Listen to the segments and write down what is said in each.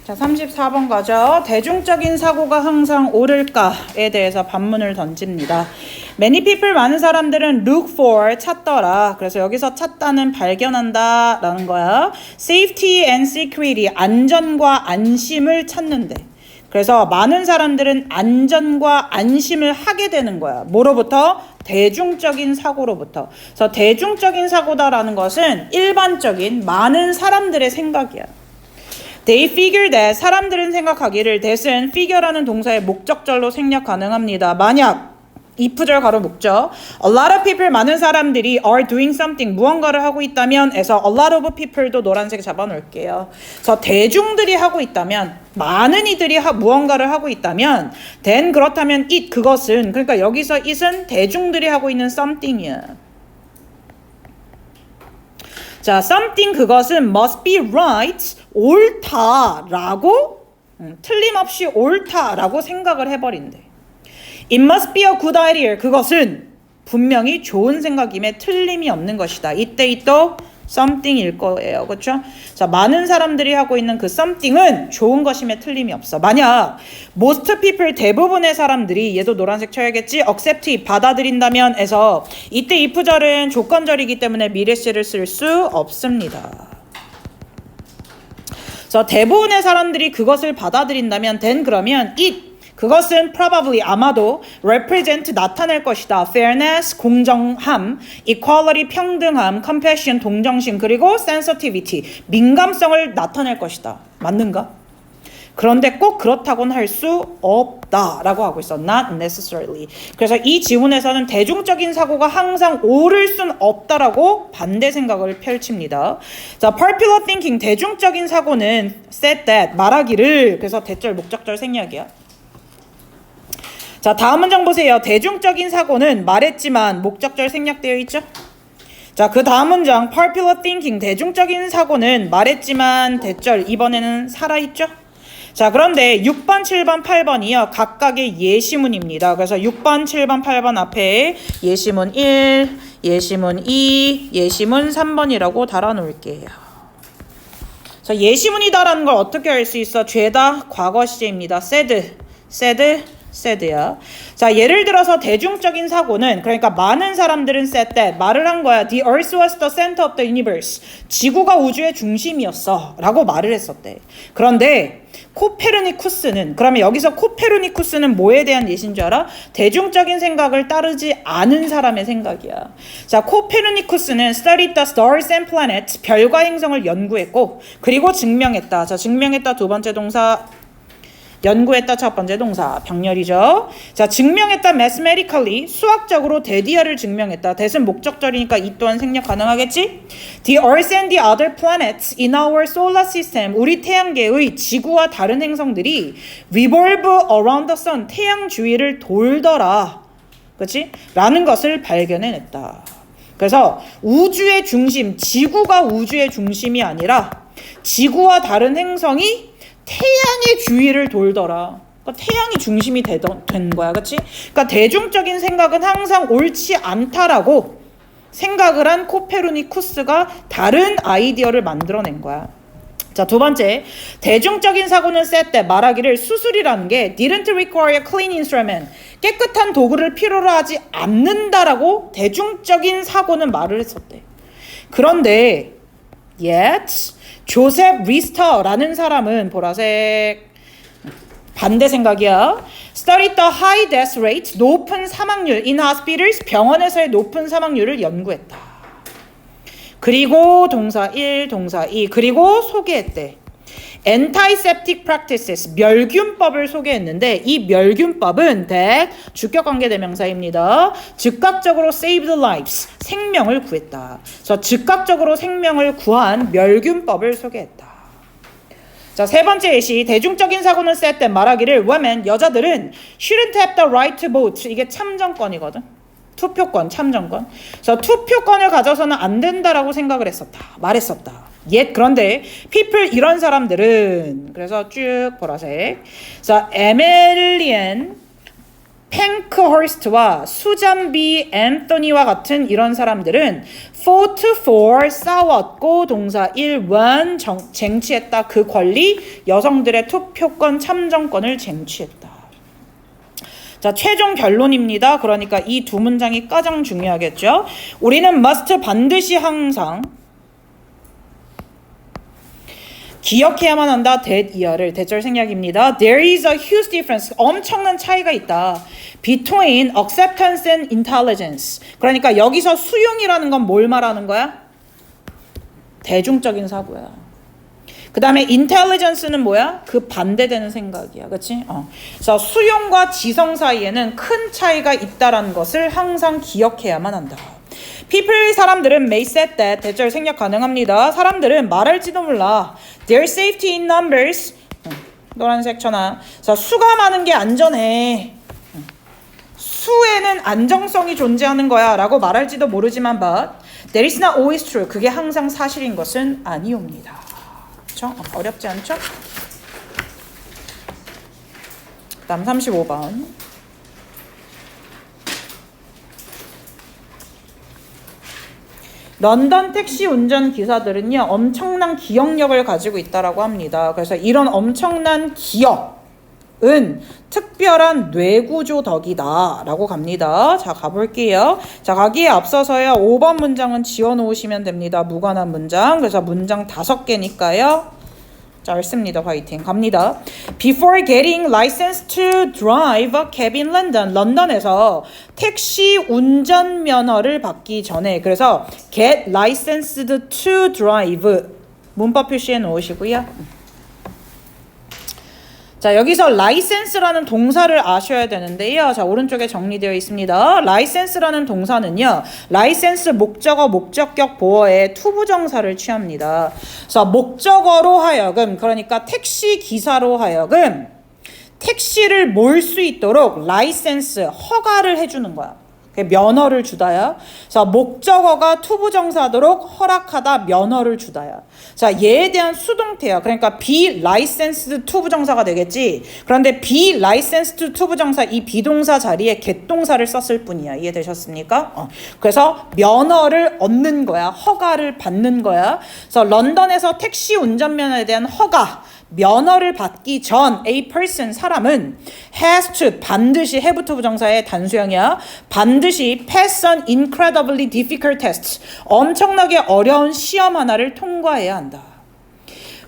자, 34번 가죠. 대중적인 사고가 항상 옳을까에 대해서 반문을 던집니다. Many people, 많은 사람들은 look for, 찾더라. 그래서 여기서 찾다는 발견한다 라는 거야. Safety and security, 안전과 안심을 찾는데. 그래서 많은 사람들은 안전과 안심을 하게 되는 거야. 뭐로부터? 대중적인 사고로부터. 그래서 대중적인 사고다라는 것은 일반적인 많은 사람들의 생각이야. They figure that, 사람들은 생각하기를 that은 figure라는 동사의 목적절로 생략 가능합니다. 만약 if절 가로 목적 a lot of people, 많은 사람들이 are doing something, 무언가를 하고 있다면 에서 a lot of people도 노란색 잡아놓을게요. 그래서 대중들이 하고 있다면, 많은 이들이 무언가를 하고 있다면 then, 그렇다면 it, 그것은, 그러니까 여기서 it은 대중들이 하고 있는 something이야. 자, something, 그것은 must be right, 옳다라고, 틀림없이 옳다라고 생각을 해버린대. It must be a good idea, 그것은 분명히 좋은 생각임에 틀림이 없는 것이다. 이때 또 something일 거예요. 그렇죠? 자, 많은 사람들이 하고 있는 그 something은 좋은 것임에 틀림이 없어. 만약 most people, 대부분의 사람들이, 얘도 노란색 쳐야겠지, accept, 받아들인다면 에서 이때 if절은 조건절이기 때문에 미래시를 쓸 수 없습니다. 자, 대부분의 사람들이 그것을 받아들인다면 then, 그러면 it, 그것은 probably, 아마도 represent, 나타낼 것이다. fairness, 공정함, equality, 평등함, compassion, 동정심, 그리고 sensitivity, 민감성을 나타낼 것이다. 맞는가? 그런데 꼭 그렇다고는 할 수 없다라고 하고 있어. Not necessarily. 그래서 이 지문에서는 대중적인 사고가 항상 옳을 순 없다라고 반대 생각을 펼칩니다. 자, popular thinking, 대중적인 사고는 said that, 말하기를, 그래서 대절 목적절 생략이야. 자, 다음 문장 보세요. 대중적인 사고는 말했지만 목적절 생략되어 있죠? 자, 그 다음 문장 popular thinking, 대중적인 사고는 말했지만 대절 이번에는 살아있죠? 자, 그런데 6번, 7번, 8번이요. 각각의 예시문입니다. 그래서 6번, 7번, 8번 앞에 예시문 1, 예시문 2, 예시문 3번이라고 달아놓을게요. 자, 예시문이다라는 걸 어떻게 알 수 있어? 죄다 과거 시제입니다. said, said야. 자, 예를 들어서 대중적인 사고는, 그러니까 많은 사람들은 said that, 말을 한 거야. The earth was the center of the universe. 지구가 우주의 중심이었어 라고 말을 했었대. 그런데 코페르니쿠스는, 그러면 여기서 코페르니쿠스는 뭐에 대한 예시인 줄 알아? 대중적인 생각을 따르지 않은 사람의 생각이야. 자, 코페르니쿠스는 studied the stars and planets, 별과 행성을 연구했고, 그리고 증명했다. 자, 증명했다 두 번째 동사, 연구했다 첫 번째 동사, 병렬이죠. 자, 증명했다 mathematically, 수학적으로 대디아를 증명했다. 대신 목적절이니까 이 또한 생략 가능하겠지? The earth and the other planets in our solar system, 우리 태양계의 지구와 다른 행성들이 revolve around the sun, 태양 주위를 돌더라. 그렇지? 라는 것을 발견해냈다. 그래서 우주의 중심, 지구가 우주의 중심이 아니라 지구와 다른 행성이 태양의 주위를 돌더라. 그러니까 태양이 중심이 된 거야. 그렇지? 그러니까 대중적인 생각은 항상 옳지 않다라고 생각을 한 코페르니쿠스가 다른 아이디어를 만들어낸 거야. 자, 두 번째, 대중적인 사고는 said that, 말하기를 수술이라는 게 didn't require a clean instrument, 깨끗한 도구를 필요로 하지 않는다라고 대중적인 사고는 말을 했었대. 그런데 yet 조셉 리스터라는 사람은, 보라색, 반대 생각이야. Studied the high death rate, 높은 사망률 in hospitals, 병원에서의 높은 사망률을 연구했다. 그리고 동사 1, 동사 2, 그리고 소개했대. Antiseptic practices, 멸균법을 소개했는데 이 멸균법은 that, 주격관계대명사입니다. 즉각적으로 saved lives, 생명을 구했다. 그래서 즉각적으로 생명을 구한 멸균법을 소개했다. 자, 세 번째 예시, 대중적인 사고는 said that, 말하기를 women, 여자들은 shouldn't have the right to vote, 이게 참정권이거든. 투표권, 참정권. 그래서 투표권을 가져서는 안 된다라고 생각을 했었다. 말했었다. 그런데 people, 이런 사람들은, 그래서 쭉 보라색. 자, 에멜리엔 팽크허스트와 수잔비 앤서니와 같은 이런 사람들은 fought for 싸웠고 동사 1 won 쟁취했다. 그 권리 여성들의 투표권 참정권을 쟁취했다. 자, 최종 결론입니다. 그러니까 이 두 문장이 가장 중요하겠죠. 우리는 must 반드시 항상 기억해야만 한다. that 이하를 대절 생략입니다. There is a huge difference. 엄청난 차이가 있다. Between acceptance and intelligence. 그러니까 여기서 수용이라는 건 뭘 말하는 거야? 대중적인 사고야. 그 다음에 intelligence는 뭐야? 그 반대되는 생각이야. 그치? 그래서 수용과 지성 사이에는 큰 차이가 있다라는 것을 항상 기억해야만 한다. People 사람들은 may say that 대절 생략 가능합니다. 사람들은 말할지도 몰라. Their safety in numbers 노란색 천하. 자, 수가 많은 게 안전해. 수에는 안정성이 존재하는 거야 라고 말할지도 모르지만 but that is not always true. 그게 항상 사실인 것은 아니옵니다. 그렇죠? 어렵지 않죠? 다음 35번. 런던 택시 운전 기사들은요 엄청난 기억력을 가지고 있다라고 합니다. 그래서 이런 엄청난 기억은 특별한 뇌구조 덕이다 라고 갑니다. 자, 가볼게요. 자, 가기에 앞서서요 5번 문장은 지워놓으시면 됩니다. 무관한 문장. 그래서 문장 5개니까요 짧습니다. 화이팅. 갑니다. Before getting licensed to drive a cab in London. 런던에서 택시 운전면허를 받기 전에 그래서 get licensed to drive 문법 표시해 놓으시고요. 자, 여기서 license라는 동사를 아셔야 되는데요. 자, 오른쪽에 정리되어 있습니다. license라는 동사는요. license 목적어 목적격 보어의 투부정사를 취합니다. 그래서 목적어로 하여금 그러니까 택시 기사로 하여금 택시를 몰 수 있도록 license 허가를 해주는 거야. 면허를 주다야. 자, 목적어가 투부정사도록 허락하다 면허를 주다야. 자, 얘에 대한 수동태야. 그러니까 be licensed 투부정사가 되겠지. 그런데 be licensed 투부정사 이 비동사 자리에 get동사를 썼을 뿐이야. 이해되셨습니까? 그래서 면허를 얻는 거야. 허가를 받는 거야. 그래서 런던에서 택시 운전면허에 대한 허가 면허를 받기 전 a person 사람은 has to 반드시 have to 부정사의 단수형이야. 반드시 pass an incredibly difficult test 엄청나게 어려운 시험 하나를 통과해야 한다.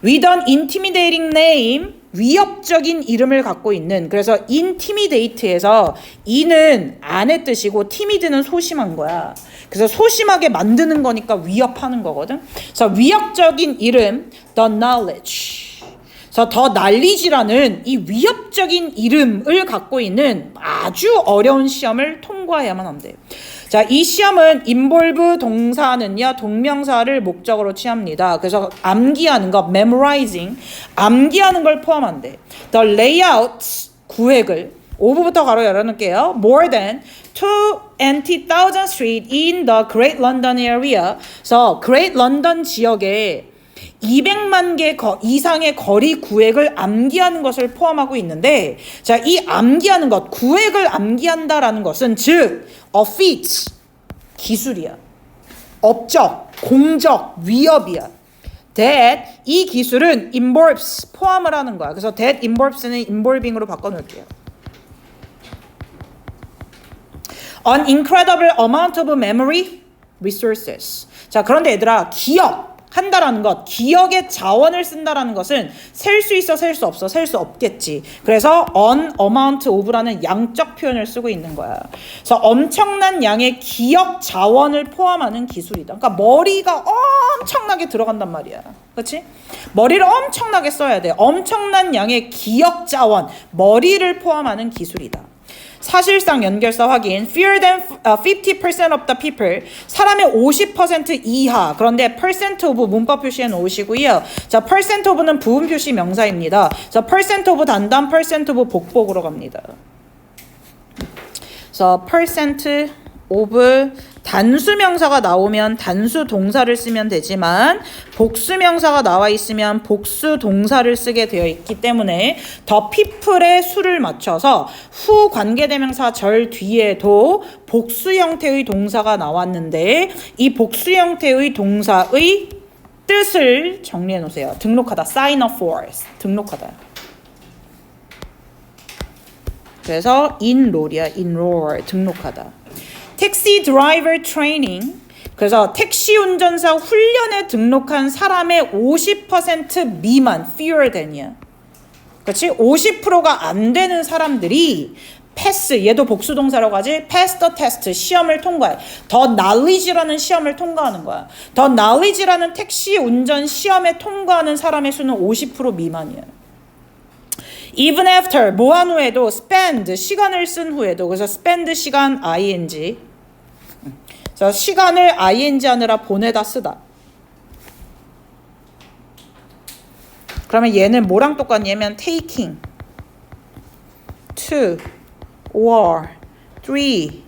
With an intimidating name 위협적인 이름을 갖고 있는 그래서 intimidate에서 이는 안의 뜻이고 timid는 소심한 거야. 그래서 소심하게 만드는 거니까 위협하는 거거든. 그래서 위협적인 이름 the knowledge 그래서 더 날리지라는 이 위협적인 이름을 갖고 있는 아주 어려운 시험을 통과해야만 한대. 자, 이 시험은 involve 동사는요 동명사를 목적으로 취합니다. 그래서 암기하는 거 memorizing 암기하는 걸 포함한대. The layout 구획을 5부부터 가로 열어놓을게요. More than 20,000 street in the Great London area. 그래서 Great London 지역에 200만 개 이상의 거리 구획을 암기하는 것을 포함하고 있는데 자, 이 암기하는 것, 구획을 암기한다라는 것은 즉 a feat, 기술이야. 업적, 공적, 위협이야. that, 이 기술은 involves, 포함을 하는 거야. 그래서 that involves는 involving으로 바꿔놓을게요. An incredible amount of memory resources. 자, 그런데 얘들아, 기억 한다라는 것, 기억의 자원을 쓴다라는 것은 셀 수 있어, 셀 수 없어, 셀 수 없겠지. 그래서 an amount of라는 양적 표현을 쓰고 있는 거야. 그래서 엄청난 양의 기억 자원을 포함하는 기술이다. 그러니까 머리가 엄청나게 들어간단 말이야. 그렇지? 머리를 엄청나게 써야 돼. 엄청난 양의 기억 자원, 머리를 포함하는 기술이다. 사실상 연결사 확인. Fewer than 50% of the people. 사람의 50% 이하. 그런데 percent of 문법 표시해 놓으시고요. 자, percent of는 부분 표시 명사입니다. 자, percent of 단단, percent of 복복으로 갑니다. 그래서 percent of 단수명사가 나오면 단수 동사를 쓰면 되지만 복수명사가 나와 있으면 복수 동사를 쓰게 되어 있기 때문에 더 people의 수를 맞춰서 후 관계대명사 절 뒤에도 복수 형태의 동사가 나왔는데 이 복수 형태의 동사의 뜻을 정리해 놓으세요. 등록하다, sign up for, 등록하다. 그래서 enroll이야, enroll, 등록하다. 택시 드라이버 트레이닝, 그래서 택시 운전사 훈련에 등록한 사람의 50% 미만, fewer than이야. 그렇지? 50%가 안 되는 사람들이 패스, 얘도 복수동사라고 하지. pass the test, 시험을 통과해. 더 knowledge라는 시험을 통과하는 거야. 더 knowledge라는 택시 운전 시험에 통과하는 사람의 수는 50% 미만이야. even after, 뭐한 후에도 spend, 시간을 쓴 후에도. 그래서 spend 시간 ing. 그래서 시간을 ing 하느라 보내다 쓰다. 그러면 얘는 뭐랑 똑같냐면 taking 2 or 3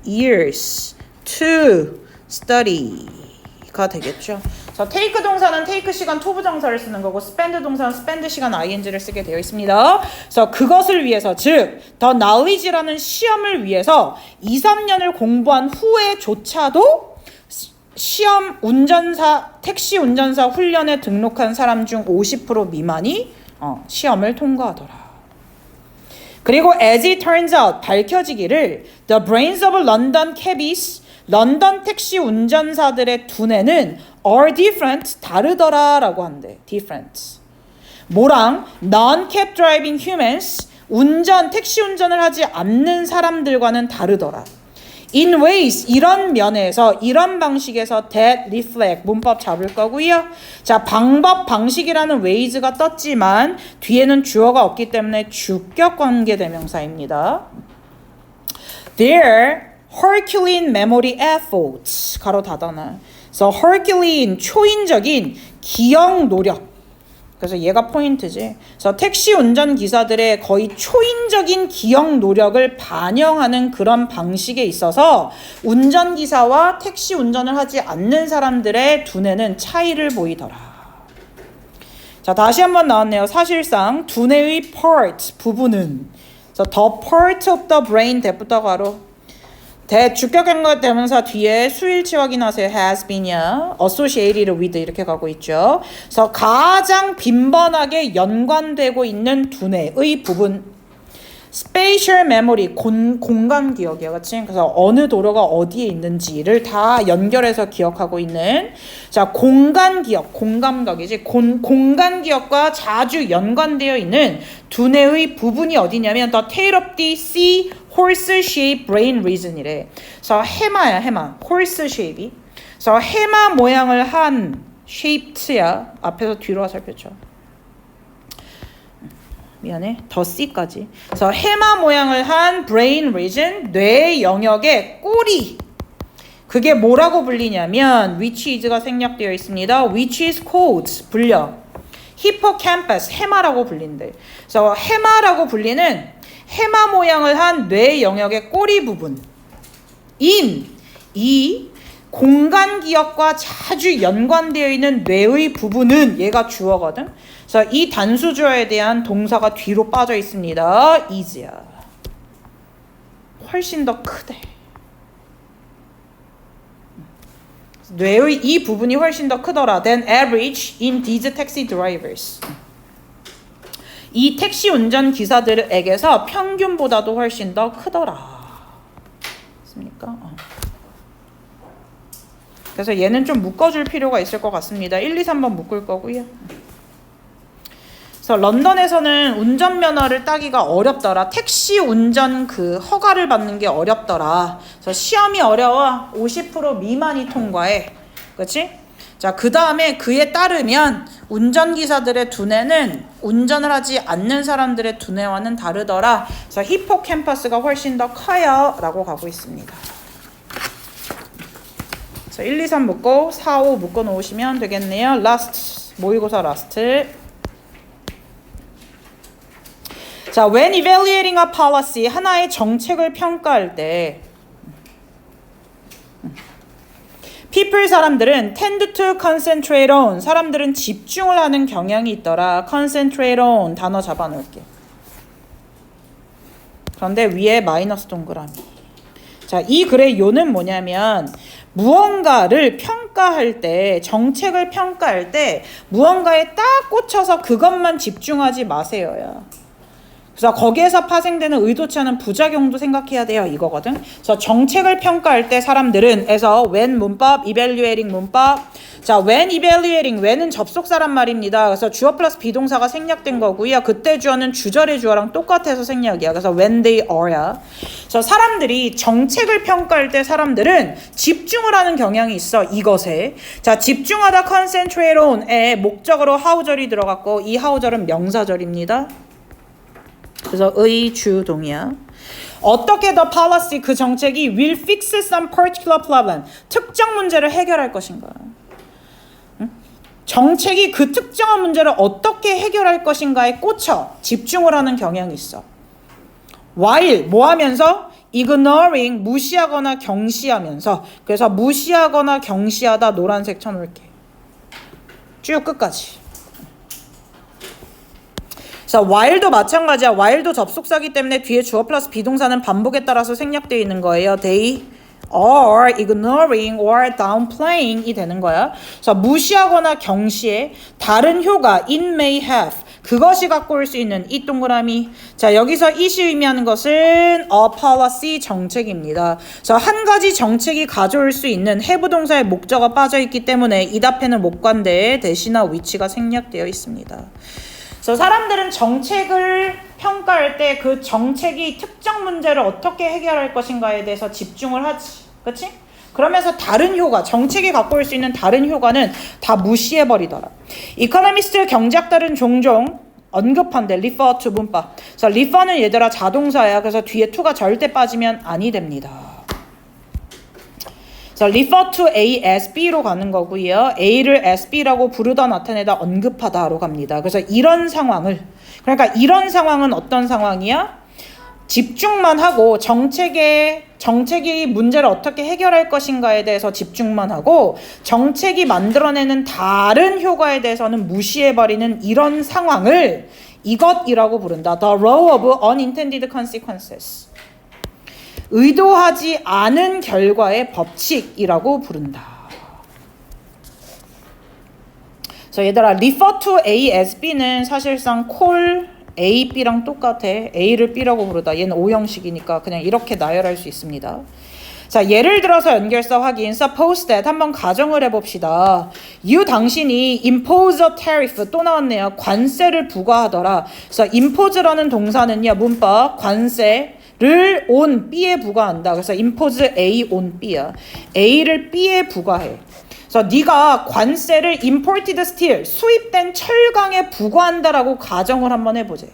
years to study가 되겠죠. 자, take 동사는 take 시간 to 부정사를 쓰는 거고 spend 동사는 spend 시간 ing를 쓰게 되어 있습니다. 그래서 그것을 위해서, 즉 더 knowledge라는 시험을 위해서 2, 3년을 공부한 후에조차도 시험 운전사, 택시 운전사 훈련에 등록한 사람 중 50% 미만이 시험을 통과하더라. 그리고 as it turns out, 밝혀지기를 the brains of London cabbies, 런던 택시 운전사들의 두뇌는 are different, 다르더라 라고 한대. different. 뭐랑 non-cab driving humans, 택시 운전을 하지 않는 사람들과는 다르더라. in ways, 이런 면에서, 이런 방식에서 that reflect, 문법 잡을 거고요. 자, 방법, 방식이라는 ways가 떴지만 뒤에는 주어가 없기 때문에 주격 관계대명사입니다. Their Herculean memory efforts, 가로 닫아놔. 그래서 Herculean, 초인적인 기억 노력. 그래서 얘가 포인트지. 그래서 택시 운전 기사들의 거의 초인적인 기억 노력을 반영하는 그런 방식에 있어서 운전기사와 택시 운전을 하지 않는 사람들의 두뇌는 차이를 보이더라. 자, 다시 한번 나왔네요. 사실상 두뇌의 part, 부분은, 그래서 the part of the brain, 대부터 가로. 주격관계 대명사 뒤에 수일치 확인하세요. has been이야. associated with 이렇게 가고 있죠. 그래서 가장 빈번하게 연관되고 있는 두뇌의 부분. spatial memory, 공간 기억이야. 그치? 그래서 어느 도로가 어디에 있는지를 다 연결해서 기억하고 있는. 자, 공간 기억, 공감각이지. 공간 기억과 자주 연관되어 있는 두뇌의 부분이 어디냐면 the tail of the sea horse-shaped brain region이래. 그래서 해마야, 해마. horse-shape이. 그래서 해마 모양을 한 shaped야. 앞에서 뒤로 살펴줘. 미안해. 더 C까지. 그래서 해마 모양을 한 brain region, 뇌 영역의 꼬리. 그게 뭐라고 불리냐면 which is가 생략되어 있습니다. which is called, 불려. hippocampus, 해마라고 불린대. 그래서 해마라고 불리는 해마 모양을 한 뇌 영역의 꼬리 부분. 이 공간 기억과 자주 연관되어 있는 뇌의 부분은 얘가 주어거든. 그래서 이 단수주어에 대한 동사가 뒤로 빠져 있습니다. is야. 훨씬 더 크대. 뇌의 이 부분이 훨씬 더 크더라. than average in these taxi drivers. 이 택시 운전 기사들에게서 평균보다도 훨씬 더 크더라. 맞습니까? 그래서 얘는 좀 묶어줄 필요가 있을 것 같습니다. 1, 2, 3번 묶을 거고요. 그래서 런던에서는 운전면허를 따기가 어렵더라. 택시 운전 그 허가를 받는 게 어렵더라. 그래서 시험이 어려워. 50% 미만이 통과해. 그렇지? 자, 그 다음에 그에 따르면 운전기사들의 두뇌는 운전을 하지 않는 사람들의 두뇌와는 다르더라. 그래서 히포캠퍼스가 훨씬 더 커요 라고 가고 있습니다. 자, 1, 2, 3 묶고 4, 5 묶어 놓으시면 되겠네요. 라스트, 모의고사 라스트. 자, when evaluating a policy, 하나의 정책을 평가할 때 people 사람들은 tend to concentrate on 사람들은 집중을 하는 경향이 있더라. concentrate on 단어 잡아놓을게. 그런데 위에 마이너스 동그라미. 자, 이 글의 요는 뭐냐면 무언가를 평가할 때, 정책을 평가할 때 무언가에 딱 꽂혀서 그것만 집중하지 마세요야. 그래서 거기에서 파생되는 의도치 않은 부작용도 생각해야 돼요. 이거거든. 그래서 정책을 평가할 때 사람들은 에서 when 문법, evaluating 문법. 자, when evaluating, when은 접속사란 말입니다. 그래서 주어 플러스 비동사가 생략된 거고요. 그때 주어는 주절의 주어랑 똑같아서 생략이야. 그래서 when they are야. 그래서 사람들이 정책을 평가할 때 사람들은 집중을 하는 경향이 있어. 이것에. 자, 집중하다 concentrate on에 목적어로 how절이 들어갔고 이 how절은 명사절입니다. 그래서 의 주동이야. 어떻게 the policy 그 정책이 will fix some particular problem 특정 문제를 해결할 것인가. 응? 정책이 그 특정한 문제를 어떻게 해결할 것인가에 꽂혀 집중을 하는 경향이 있어. while 뭐 하면서 ignoring 무시하거나 경시하면서. 그래서 무시하거나 경시하다 노란색 쳐놓을게. 쭉 끝까지. 자, while도 마찬가지야. while도 접속사기 때문에 뒤에 주어 플러스 비동사는 반복에 따라서 생략되어 있는 거예요. They are ignoring or downplaying이 되는 거야. 그래서 무시하거나 경시해. 다른 효과 it may have 그것이 갖고 올 수 있는 이 동그라미. 자, 여기서 it이 의미하는 것은 a policy 정책입니다. 그래서 한 가지 정책이 가져올 수 있는 have 동사의 목적어가 빠져있기 때문에 이 앞에는 목관대에 대시나 위치가 생략되어 있습니다. 그래서 사람들은 정책을 평가할 때 그 정책이 특정 문제를 어떻게 해결할 것인가에 대해서 집중을 하지. 그치? 그러면서 다른 효과, 정책이 갖고 올 수 있는 다른 효과는 다 무시해버리더라. 이코노미스트 경제학들은 종종 언급한대. refer to 문법. 그래서 refer는 얘들아 자동사야. 그래서 뒤에 to가 절대 빠지면 아니 됩니다. 자, refer to A as B로 가는 거고요. A를 as B라고 부르다 나타내다 언급하다로 갑니다. 그래서 이런 상황을, 그러니까 이런 상황은 어떤 상황이야? 집중만 하고 정책이 문제를 어떻게 해결할 것인가에 대해서 집중만 하고 정책이 만들어내는 다른 효과에 대해서는 무시해버리는 이런 상황을 이것이라고 부른다. The law of unintended consequences. 의도하지 않은 결과의 법칙이라고 부른다. 그래서 얘들아 refer to A as B는 사실상 call A, B랑 똑같아. A를 B라고 부르다. 얘는 O형식이니까 그냥 이렇게 나열할 수 있습니다. 자, 예를 들어서 연결사 확인. Suppose that 한번 가정을 해봅시다. You 당신이 impose a tariff 또 나왔네요. 관세를 부과하더라. 그래서 impose라는 동사는요. 문법 관세 를 on B에 부과한다. 그래서 impose A on B야. A를 B에 부과해. 그래서 네가 관세를 imported steel, 수입된 철강에 부과한다라고 가정을 한번 해보자.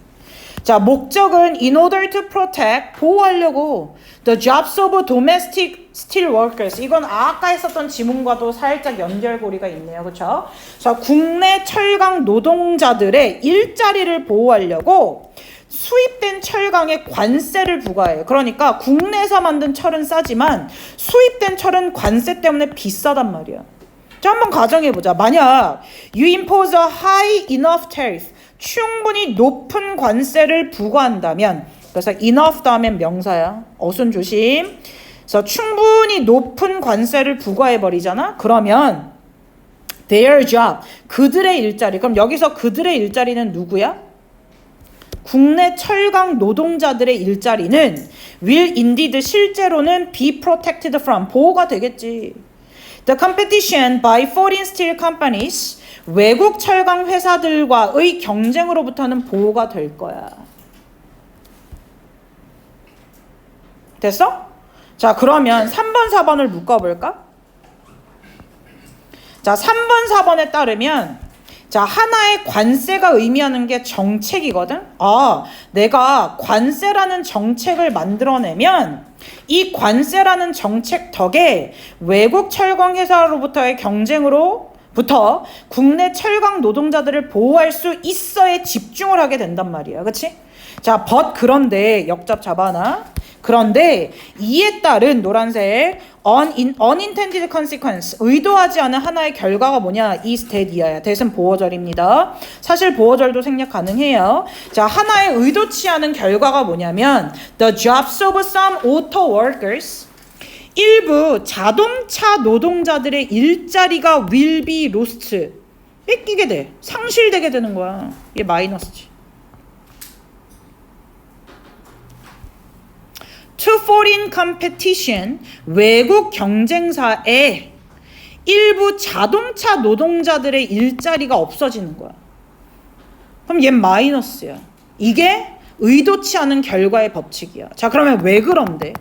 자, 목적은 in order to protect, 보호하려고 the jobs of domestic steel workers. 이건 아까 했었던 지문과도 살짝 연결고리가 있네요. 그렇죠? 자, 국내 철강 노동자들의 일자리를 보호하려고 수입된 철강에 관세를 부과해요. 그러니까 국내에서 만든 철은 싸지만 수입된 철은 관세 때문에 비싸단 말이야. 자, 한번 가정해보자. 만약 you impose a high enough tariff, 충분히 높은 관세를 부과한다면, 그래서 enough 다음엔 명사야. 어순 조심. 그래서 충분히 높은 관세를 부과해버리잖아. 그러면 their job, 그들의 일자리. 그럼 여기서 그들의 일자리는 누구야? 국내 철강 노동자들의 일자리는 will indeed 실제로는 be protected from 보호가 되겠지. The competition by foreign steel companies 외국 철강 회사들과의 경쟁으로부터는 보호가 될 거야. 됐어? 자, 그러면 3번, 4번을 묶어볼까? 자, 3번, 4번에 따르면 자, 하나의 관세가 의미하는 게 정책이거든? 아, 내가 관세라는 정책을 만들어내면 이 관세라는 정책 덕에 외국 철강 회사로부터의 경쟁으로부터 국내 철강 노동자들을 보호할 수 있어에 집중을 하게 된단 말이야. 그치? 자, but 그런데 역잡 잡아놔. 그런데 이에 따른 노란색 unintended consequence 의도하지 않은 하나의 결과가 뭐냐? is that 이하야. that은 보어절입니다. 사실 보어절도 생략 가능해요. 자, 하나의 의도치 않은 결과가 뭐냐면 the jobs of some auto workers 일부 자동차 노동자들의 일자리가 will be lost 뺏기게 돼. 상실되게 되는 거야. 이게 마이너스지. To foreign competition 외국 경쟁사에 일부 자동차 노동자들의 일자리가 없어지는 거야. 그럼 얘 마이너스야. 이게 의도치 않은 결과의 법칙이야. 자, 그러면 왜 그런데?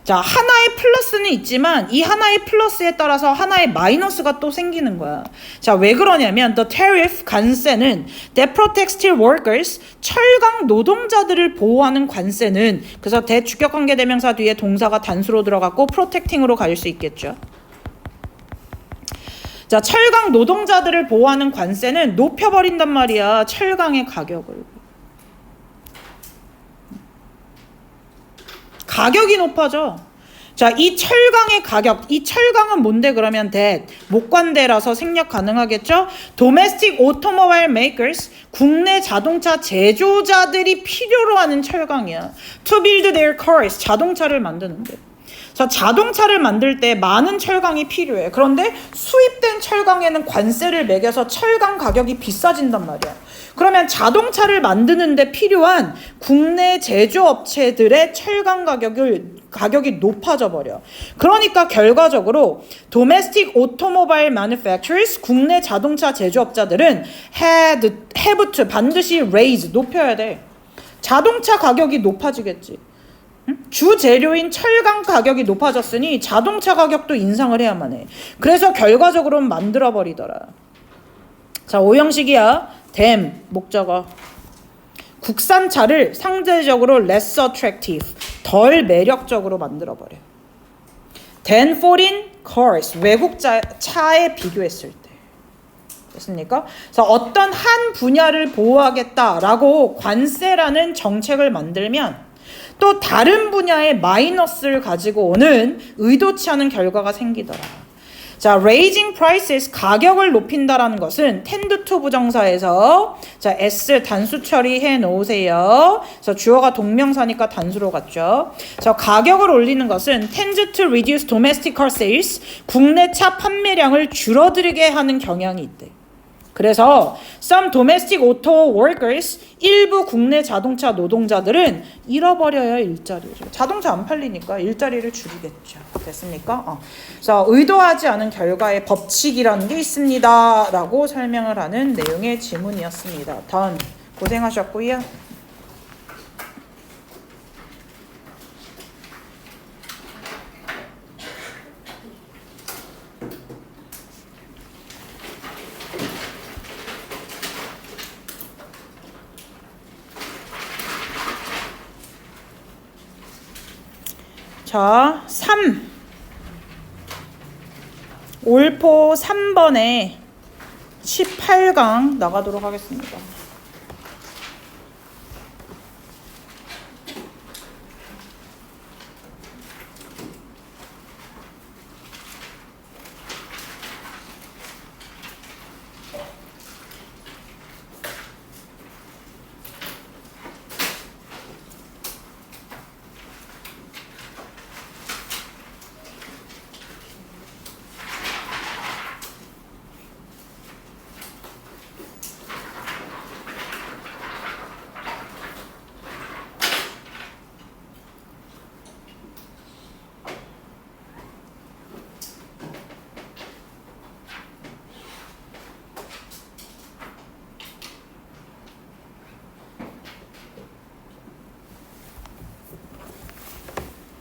자, 하나의 플러스는 있지만 이 하나의 플러스에 따라서 하나의 마이너스가 또 생기는 거야. 자, 왜 그러냐면 the tariff 관세는 that protects steel workers 철강 노동자들을 보호하는 관세는 그래서 대주격관계대명사 뒤에 동사가 단수로 들어갔고 protecting으로 갈 수 있겠죠. 자, 철강 노동자들을 보호하는 관세는 높여버린단 말이야. 철강의 가격을. 가격이 높아져. 자, 이 철강의 가격, 이 철강은 뭔데 그러면 목관대라서 생략 가능하겠죠? Domestic automobile makers, 국내 자동차 제조자들이 필요로 하는 철강이야. To build their cars, 자동차를 만드는데. 자, 자동차를 만들 때 많은 철강이 필요해. 그런데 수입된 철강에는 관세를 매겨서 철강 가격이 비싸진단 말이야. 그러면 자동차를 만드는데 필요한 국내 제조업체들의 철강 가격이 높아져 버려. 그러니까 결과적으로 domestic automobile manufacturers 국내 자동차 제조업자들은 have to 반드시 raise 높여야 돼. 자동차 가격이 높아지겠지. 주 재료인 철강 가격이 높아졌으니 자동차 가격도 인상을 해야만 해. 그래서 결과적으로는 만들어 버리더라. 자, 5형식이야. 목적어. 국산차를 상대적으로 less attractive, 덜 매력적으로 만들어버려. than foreign cars, 외국 차에 비교했을 때. 됐습니까? 그래서 어떤 한 분야를 보호하겠다라고 관세라는 정책을 만들면 또 다른 분야의 마이너스를 가지고 오는 의도치 않은 결과가 생기더라. 자, raising prices 가격을 높인다라는 것은 tend to 부정사에서 자, s 단수 처리해 놓으세요. 그래서 주어가 동명사니까 단수로 갔죠. 자, 가격을 올리는 것은 tends to reduce domestic car sales 국내 차 판매량을 줄어들게 하는 경향이 있대. 그래서 some domestic auto workers 일부 국내 자동차 노동자들은 잃어버려요 일자리를. 자동차 안 팔리니까 일자리를 줄이겠죠. 됐습니까? 그래서 의도하지 않은 결과의 법칙이라는 게 있습니다 라고 설명을 하는 내용의 지문이었습니다. 던 고생하셨고요. 자, 3. 올포 3번에 18강 나가도록 하겠습니다.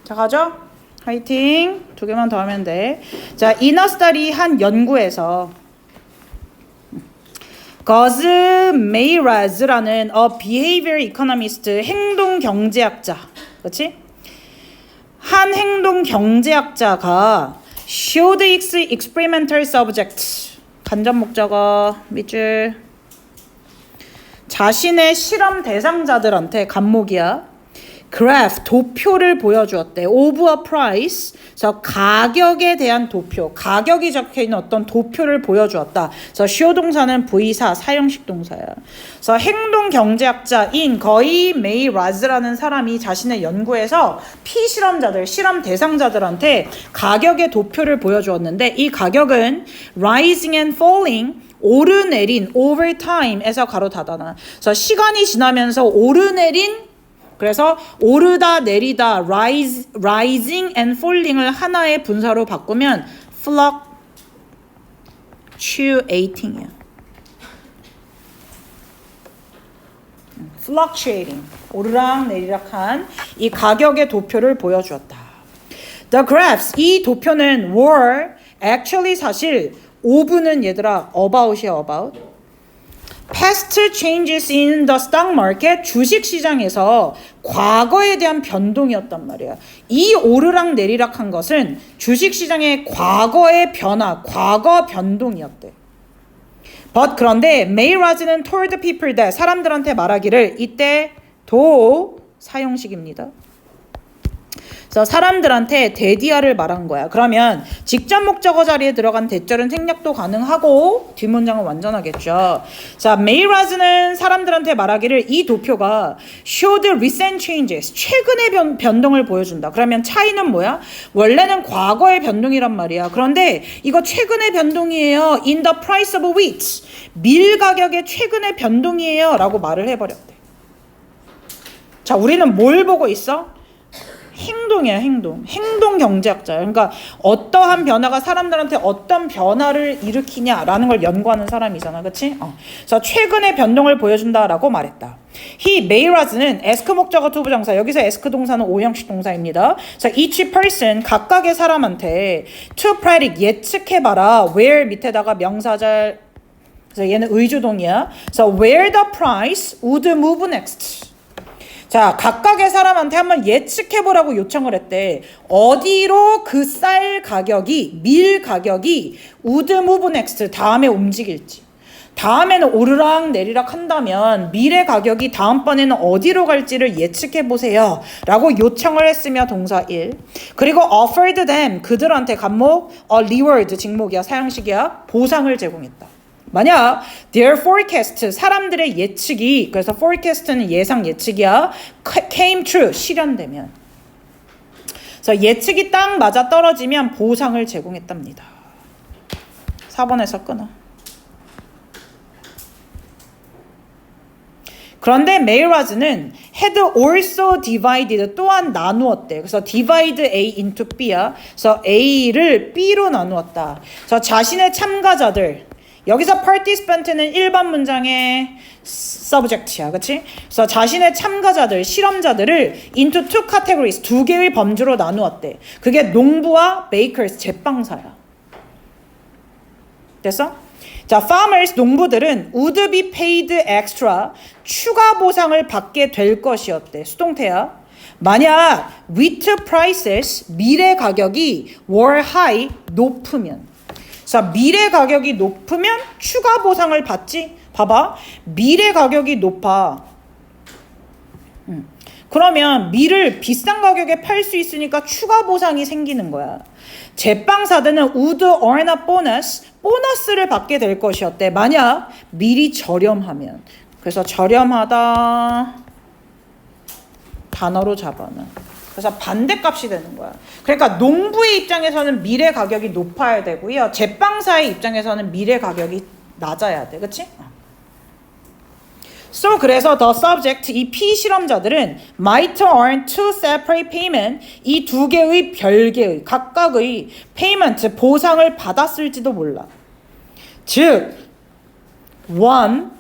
자, 가죠? 화이팅! 2개만 더 하면 돼. 자, 이너스타리 한 연구에서 거즈 메이라즈라는 behavior economist 행동 경제학자, 그렇지? 한 행동 경제학자가 showed its experimental subject 간접 목적어 밑줄 자신의 실험 대상자들한테 간목이야. graph, 도표를 보여주었대. of a price. 그래서 가격에 대한 도표, 가격이 적혀있는 어떤 도표를 보여주었다. 그래서 show 동사는 V4, 사형식 동사야. 그래서 행동경제학자인 거의 메이 라즈라는 사람이 자신의 연구에서 피실험자들, 실험 대상자들한테 가격의 도표를 보여주었는데 이 가격은 rising and falling, 오르내린 over time에서 가로 닫아놔. 그래서 시간이 지나면서 오르내린, 그래서 오르다 내리다 rising and falling을 하나의 분사로 바꾸면 fluctuating이야. fluctuating, 오르락 내리락한 이 가격의 도표를 보여주었다. The graphs, 이 도표는 were actually 사실 of는 얘들아 about이야 about. past changes in the stock market, 주식시장에서 과거에 대한 변동이었단 말이야. 이 오르락 내리락한 것은 주식시장의 과거의 변화, 과거 변동이었대. But 그런데 May Raz는 told people that, 사람들한테 말하기를, 이때 도 사용식입니다. 그래서 사람들한테 대디아를 말한 거야. 그러면 직접 목적어 자리에 들어간 대절은 생략도 가능하고 뒷문장은 완전하겠죠. 자, May Raz는 사람들한테 말하기를 이 도표가 showed recent changes, 최근의 변동을 보여준다. 그러면 차이는 뭐야? 원래는 과거의 변동이란 말이야. 그런데 이거 최근의 변동이에요. In the price of wheat, 밀 가격의 최근의 변동이에요 라고 말을 해버렸대. 자, 우리는 뭘 보고 있어? 행동이야, 행동. 행동 경제학자야. 그러니까 어떠한 변화가 사람들한테 어떤 변화를 일으키냐라는 걸 연구하는 사람이잖아. 그치? 그래서 최근의 변동을 보여준다라고 말했다. He, May Raz는 ask 목적어 투부정사. 여기서 ask 동사는 오형식 동사입니다. 그래서 each person, 각각의 사람한테 to predict, 예측해봐라. where 밑에다가 명사절. 그래서 얘는 의주동이야. 그래서 where the price would move next. 자, 각각의 사람한테 한번 예측해보라고 요청을 했대. 어디로 그 쌀 가격이, 밀 가격이 would move next, 다음에 움직일지. 다음에는 오르락 내리락 한다면 밀의 가격이 다음번에는 어디로 갈지를 예측해보세요 라고 요청을 했으며 동사 1. 그리고 offered them, 그들한테 간목, a reward, 직목이야, 사형식이야, 보상을 제공했다. 만약 their forecast, 사람들의 예측이, 그래서 forecast는 예상 예측이야, came true, 실현되면, 그래서 예측이 딱 맞아 떨어지면 보상을 제공했답니다. 4번에서 끊어. 그런데 May Raz는 had also divided, 또한 나누었대. 그래서 divide A into B야. 그래서 A를 B로 나누었다. 그래서 자신의 참가자들, 여기서 participant는 일반 문장의 subject야, 그치? 그래서 자신의 참가자들, 실험자들을 into two categories, 두 개의 범주로 나누었대. 그게 농부와 bakers, 제빵사야. 됐어? 자, farmers, 농부들은 would be paid extra, 추가 보상을 받게 될 것이었대. 수동태야. 만약 wheat prices, 밀의 가격이 were high, 높으면. 자, 밀의 가격이 높으면 추가 보상을 받지? 봐봐. 밀의 가격이 높아. 그러면 밀을 비싼 가격에 팔 수 있으니까 추가 보상이 생기는 거야. 제빵사들은 would earn a bonus, 보너스를 받게 될 것이었대. 만약 밀이 저렴하면. 그래서 저렴하다 단어로 잡아놔. 그래서 반대값이 되는 거야. 그러니까 농부의 입장에서는 밀의 가격이 높아야 되고요. 제빵사의 입장에서는 밀의 가격이 낮아야 돼. 그치? So, 그래서 the subject, 이 피실험자들은 might earn two separate payment, 이 두 개의 별개의, 각각의 payment, 보상을 받았을지도 몰라. 즉, one,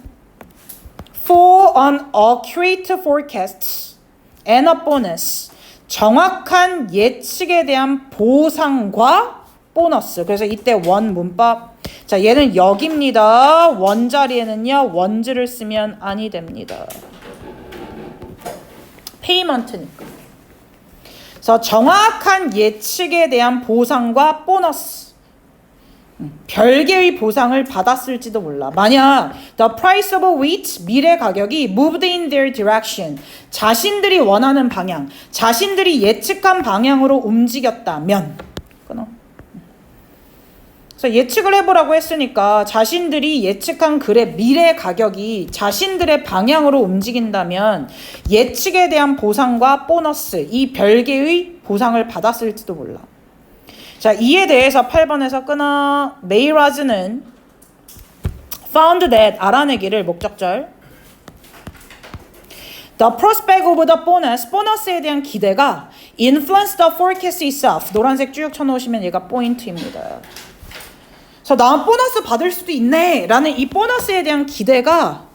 for an accurate forecast and a bonus, 정확한 예측에 대한 보상과 보너스. 그래서 이때 원 문법. 자, 얘는 여기입니다. 원 자리에는요, 원즈를 쓰면 아니 됩니다. 페이먼트니까. 그래서 정확한 예측에 대한 보상과 보너스. 별개의 보상을 받았을지도 몰라. 만약 the price of wheat, 밀의 가격이 moved in their direction, 자신들이 원하는 방향, 자신들이 예측한 방향으로 움직였다면 끊어. 그래서 예측을 해보라고 했으니까 자신들이 예측한 글의 미래 가격이 자신들의 방향으로 움직인다면 예측에 대한 보상과 보너스, 이 별개의 보상을 받았을지도 몰라. 자, 이에 대해서 8번에서 끊어. 메이라즈는 found that, 알아내기를 목적절. The prospect of the bonus, 보너스에 대한 기대가 influence the forecast itself. 노란색 쭉 쳐놓으시면 얘가 포인트입니다. 그래서 나 보너스 받을 수도 있네 라는 이 보너스에 대한 기대가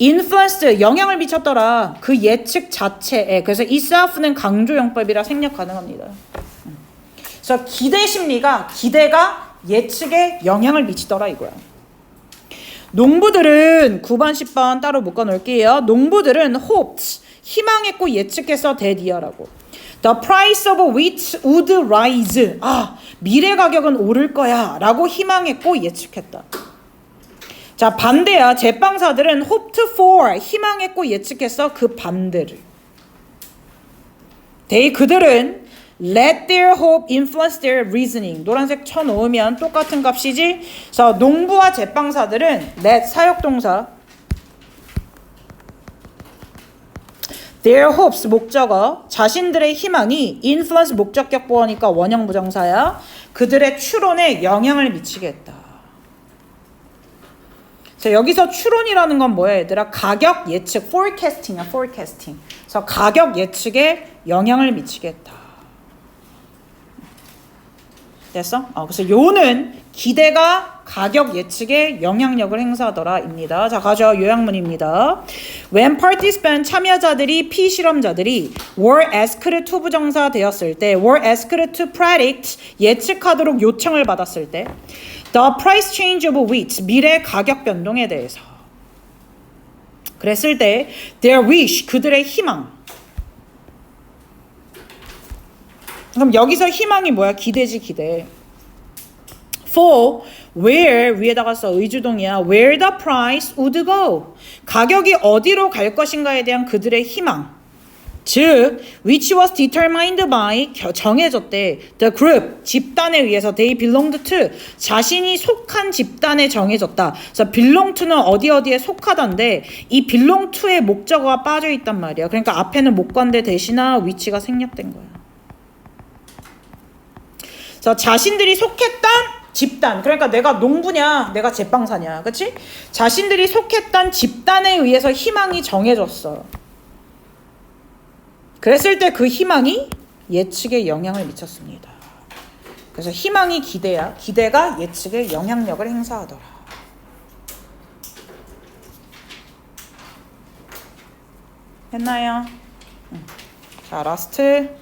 influenced, 영향을 미쳤더라. 그 예측 자체에. 그래서 itself는 강조용법이라 생략 가능합니다. 그래서 기대 심리가, 기대가 예측에 영향을 미치더라 이거야. 농부들은 9번 10번 따로 묶어 놓을게요. 농부들은 hoped, 희망했고 예측해서 대디어라고. The price of wheat would rise. 미래 가격은 오를 거야 라고 희망했고 예측했다. 자, 반대야. 제빵사들은 hoped for, 희망했고 예측해서 그 반대를. 그들은 let their hope influence their reasoning. 노란색 쳐놓으면 똑같은 값이지. 그래서 농부와 제빵사들은 let, 사역동사, their hopes, 목적어, 자신들의 희망이 influence, 목적격 보어니까 원형 부정사야. 그들의 추론에 영향을 미치게 했다. 자, 여기서 추론이라는 건 뭐야 얘들아? 가격 예측, forecasting이야, forecasting. 그래서 가격 예측에 영향을 미치게 했다. 됐어? 그래서 요는 기대가 가격 예측에 영향력을 행사하더라입니다. 자, 가죠. 요약문입니다. When participants, 참여자들이, 피실험자들이 were asked to 부정사 되었을 때, were asked to predict, 예측하도록 요청을 받았을 때, the price change of wheat, 밀의 가격 변동에 대해서 그랬을 때, their wish, 그들의 희망. 그럼 여기서 희망이 뭐야? 기대지, 기대. For where, 위에다가 써 의주동이야. Where the price would go, 가격이 어디로 갈 것인가에 대한 그들의 희망. 즉 which was determined by, 정해졌대. The group, 집단에 의해서. They belonged to, 자신이 속한 집단에 정해졌다. 그래서 belong to는 어디에 속하던데 이 belong to의 목적어가 빠져 있단 말이야. 그러니까 앞에는 목관대 대신나 which가 생략된 거야. 그래서 자신들이 속했던 집단, 그러니까 내가 농부냐 내가 제빵사냐, 그치? 자신들이 속했던 집단에 의해서 희망이 정해졌어. 그랬을 때 그 희망이 예측에 영향을 미쳤습니다. 그래서 희망이 기대야, 기대가 예측에 영향력을 행사하더라. 했나요? 자, 라스트.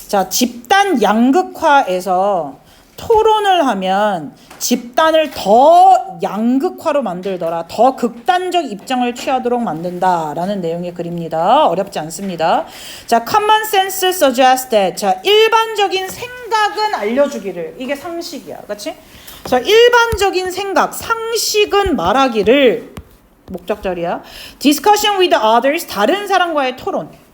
자, 집단 양극화에서 토론을 하면 집단을 더 양극화로 만들더라. 더 극단적 입장을 취하도록 만든다라는 내용의 글입니다. 어렵지 않습니다. 자, common sense suggests that. 자, 일반적인 생각은 알려주기를. 이게 상식이야. 그렇지? 자, 일반적인 생각, 상식은 말하기를. 목적절이야. discussion with others, 다른 사람과의 토론.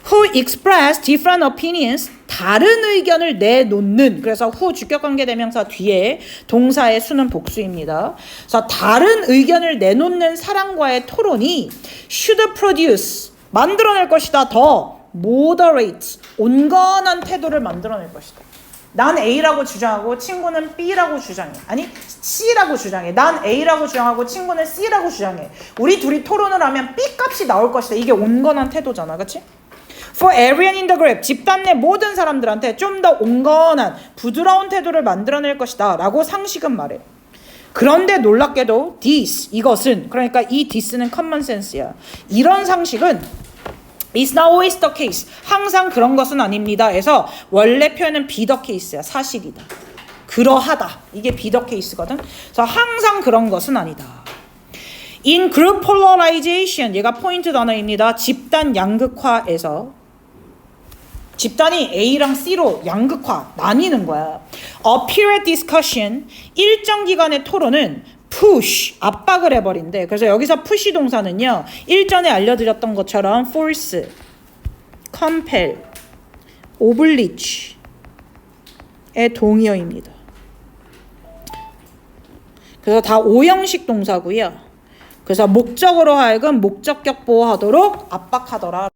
who express different opinions, 다른 의견을 내놓는. 그래서 who 주격관계대명사 뒤에 동사의 수는 복수입니다. 그래서 다른 의견을 내놓는 사람과의 토론이 should produce, 만들어낼 것이다. 더 moderate, 온건한 태도를 만들어낼 것이다. 난 A라고 주장하고 친구는 B라고 주장해. 아니 C라고 주장해. 난 A라고 주장하고 친구는 C라고 주장해. 우리 둘이 토론을 하면 B 값이 나올 것이다. 이게 온건한 태도잖아. 그치? For everyone in the group, 집단 내 모든 사람들한테 좀 더 온건한 부드러운 태도를 만들어낼 것이다 라고 상식은 말해. 그런데 놀랍게도 this, 이것은, 그러니까 이 this는 common sense야. 이런 상식은 is not always the case, 항상 그런 것은 아닙니다. 해서 원래 표현은 be the case야. 사실이다. 그러하다. 이게 be the case거든. 그래서 항상 그런 것은 아니다. In group polarization, 얘가 포인트 단어입니다. 집단 양극화에서 집단이 A랑 C로 양극화, 나뉘는 거야. A period discussion, 일정 기간의 토론은 push, 압박을 해버린대. 그래서 여기서 push 동사는요, 일전에 알려드렸던 것처럼 force, compel, oblige의 동의어입니다. 그래서 다 오형식 동사고요. 그래서 목적으로 하여금 목적격 보호하도록 압박하더라.